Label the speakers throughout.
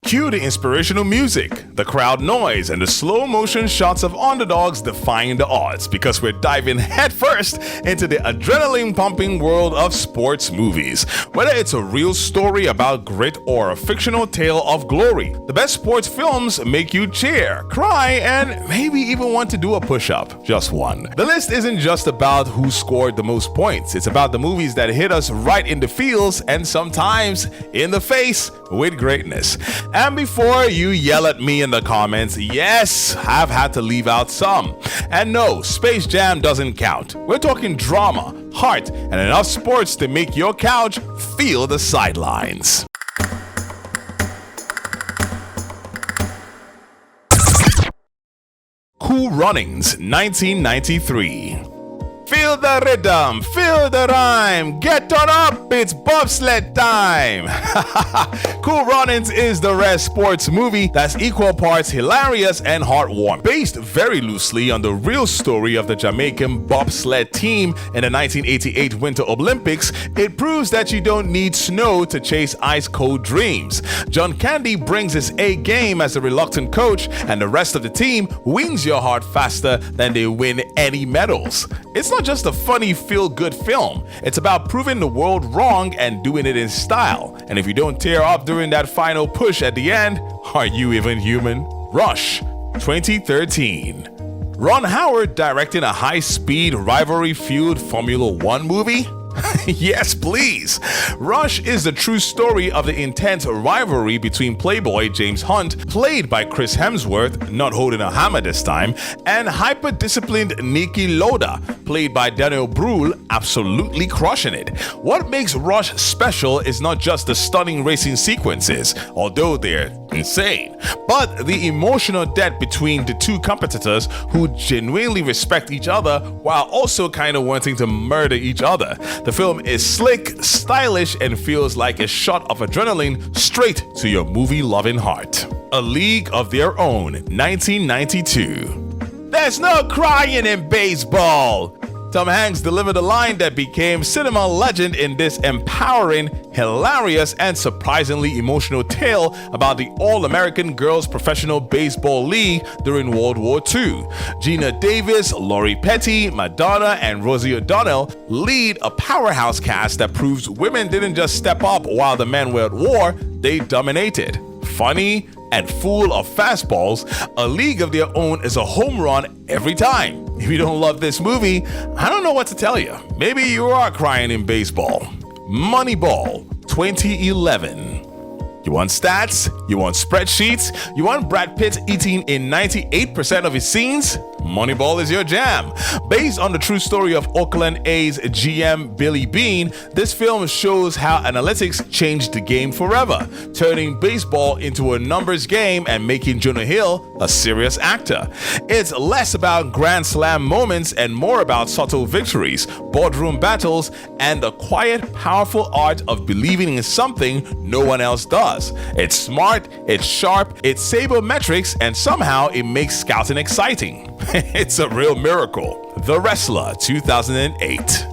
Speaker 1: Cue the inspirational music, the crowd noise, and the slow motion shots of underdogs defying the odds, because we're diving headfirst into the adrenaline pumping world of sports movies. Whether it's a real story about grit or a fictional tale of glory, the best sports films make you cheer, cry, and maybe even want to do a push-up. Just one. The list isn't just about who scored the most points, it's about the movies that hit us right in the feels and sometimes in the face with greatness. And before you yell at me in the comments, yes, I've had to leave out some. And no, Space Jam doesn't count. We're talking drama, heart, and enough sports to make your couch feel the sidelines. Cool Runnings, 1993. Feel the rhythm, feel the rhyme, get on up, it's bobsled time. Cool Runnings is the rare sports movie that's equal parts hilarious and heartwarming. Based very loosely on the real story of the Jamaican bobsled team in the 1988 Winter Olympics, it proves that you don't need snow to chase ice-cold dreams. John Candy brings his A game as a reluctant coach, and the rest of the team wins your heart faster than they win any medals. It's not just a funny feel-good film. It's about proving the world wrong and doing it in style. And if you don't tear up during that final push at the end, are you even human? Rush, 2013. Ron Howard directing a high-speed, rivalry-fueled Formula One movie? Yes, please. Rush is the true story of the intense rivalry between Playboy James Hunt, played by Chris Hemsworth, not holding a hammer this time, and hyper-disciplined Niki Lauda, played by Daniel Brühl, absolutely crushing it. What makes Rush special is not just the stunning racing sequences, although they're insane, but the emotional depth between the two competitors who genuinely respect each other while also kind of wanting to murder each other. The film is slick, stylish, and feels like a shot of adrenaline straight to your movie-loving heart. A League of Their Own, 1992. There's no crying in baseball! Tom Hanks delivered a line that became cinema legend in this empowering, hilarious, and surprisingly emotional tale about the All-American Girls Professional Baseball League during World War II. Gina Davis, Lori Petty, Madonna, and Rosie O'Donnell lead a powerhouse cast that proves women didn't just step up while the men were at war, they dominated. Funny and full of fastballs, A League of Their Own is a home run every time. If you don't love this movie, I don't know what to tell you. Maybe you are crying in baseball. Moneyball, 2011. You want stats? You want spreadsheets? You want Brad Pitt eating in 98% of his scenes? Moneyball is your jam. Based on the true story of Oakland A's GM Billy Beane, this film shows how analytics changed the game forever, turning baseball into a numbers game and making Jonah Hill a serious actor. It's less about grand slam moments and more about subtle victories, boardroom battles, and the quiet, powerful art of believing in something no one else does. It's smart, it's sharp, it's sabermetrics, and somehow it makes scouting exciting. It's a real miracle. The Wrestler, 2008.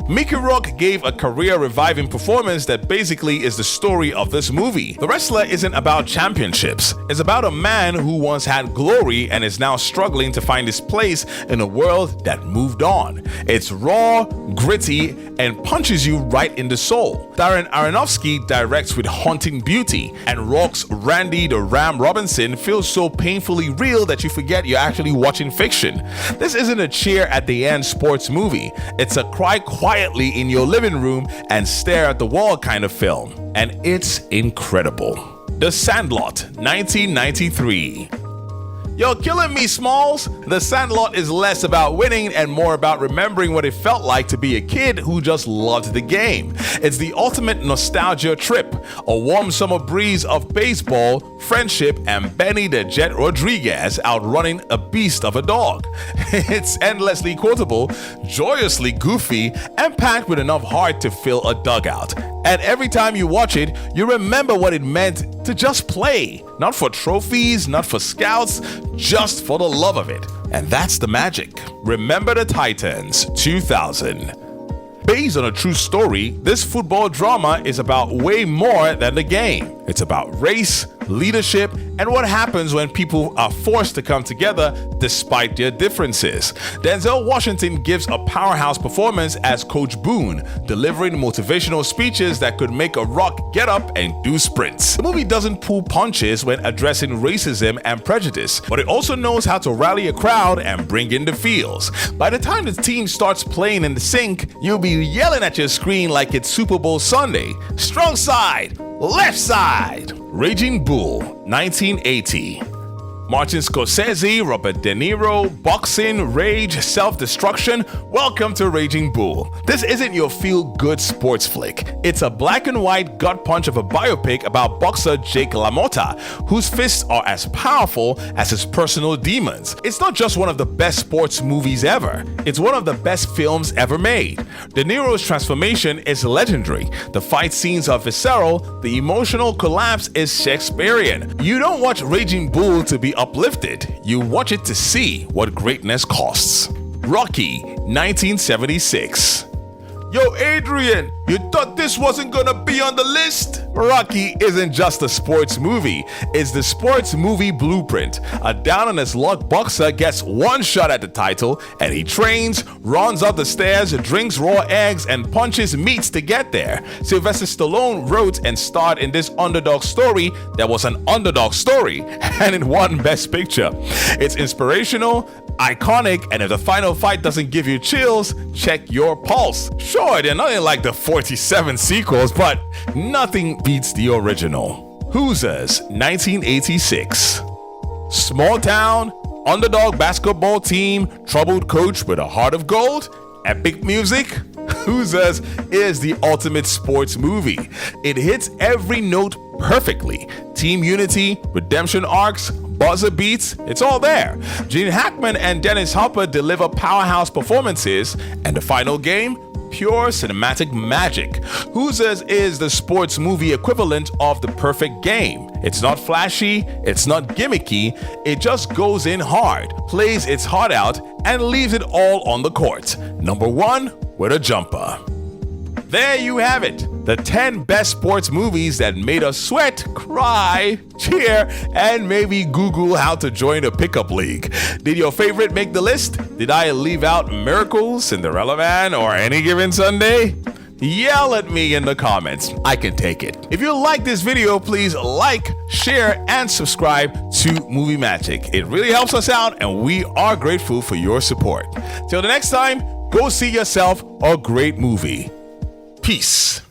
Speaker 1: Mickey Rourke gave a career-reviving performance that basically is the story of this movie. The Wrestler isn't about championships. It's about a man who once had glory and is now struggling to find his place in a world that moved on. It's raw, gritty, and punches you right in the soul. Darren Aronofsky directs with haunting beauty, and Rourke's Randy the Ram Robinson feels so painfully real that you forget you're actually watching fiction. This isn't a cheer at the end sports movie. It's a cry quietly in your living room and stare at the wall kind of film, and it's incredible. The Sandlot, 1993. You're killing me, Smalls! The Sandlot is less about winning and more about remembering what it felt like to be a kid who just loved the game. It's the ultimate nostalgia trip, a warm summer breeze of baseball, friendship, and Benny the Jet Rodriguez outrunning a beast of a dog. It's endlessly quotable, joyously goofy, and packed with enough heart to fill a dugout. And every time you watch it, you remember what it meant to just play. Not for trophies, not for scouts, just for the love of it. And that's the magic. Remember the Titans, 2000. Based on a true story, this football drama is about way more than the game. It's about race, leadership, and what happens when people are forced to come together despite their differences. Denzel Washington gives a powerhouse performance as Coach Boone, delivering motivational speeches that could make a rock get up and do sprints. The movie doesn't pull punches when addressing racism and prejudice, but it also knows how to rally a crowd and bring in the feels. By the time the team starts playing in the sync, you'll be yelling at your screen like it's Super Bowl Sunday. Strong side, left side. Raging Bull, 1980. Martin Scorsese, Robert De Niro, boxing, rage, self-destruction. Welcome to Raging Bull. This isn't your feel-good sports flick. It's a black and white gut punch of a biopic about boxer Jake LaMotta, whose fists are as powerful as his personal demons. It's not just one of the best sports movies ever. It's one of the best films ever made. De Niro's transformation is legendary. The fight scenes are visceral. The emotional collapse is Shakespearean. You don't watch Raging Bull to be uplifted. You watch it to see what greatness costs. Rocky, 1976. Yo, Adrian, you thought this wasn't gonna be on the list? Rocky isn't just a sports movie, it's the sports movie blueprint. A down-on-his-luck boxer gets one shot at the title, and he trains, runs up the stairs, drinks raw eggs, and punches meats to get there. Sylvester Stallone wrote and starred in this underdog story that was an underdog story, and it won Best Picture. It's inspirational, iconic, and if the final fight doesn't give you chills, check your pulse. Sure, they're nothing like the 47 sequels, but nothing beats the original. Hoosiers, 1986. Small town, underdog basketball team, troubled coach with a heart of gold, epic music. Hoosiers is the ultimate sports movie. It hits every note perfectly. Team unity, redemption arcs, buzzer beats, it's all there. Gene Hackman and Dennis Hopper deliver powerhouse performances, and the final game, pure cinematic magic. Hoosiers is the sports movie equivalent of the perfect game. It's not flashy, it's not gimmicky, it just goes in hard, plays its heart out, and leaves it all on the court. Number 1 with a jumper. There you have it, the 10 best sports movies that made us sweat, cry, cheer, and maybe Google how to join a pickup league. Did your favorite make the list? Did I leave out Miracles, Cinderella Man, or Any Given Sunday? Yell at me in the comments. I can take it. If you like this video, please like, share, and subscribe to Movie Magic. It really helps us out, and we are grateful for your support. Till the next time, go see yourself a great movie. Peace.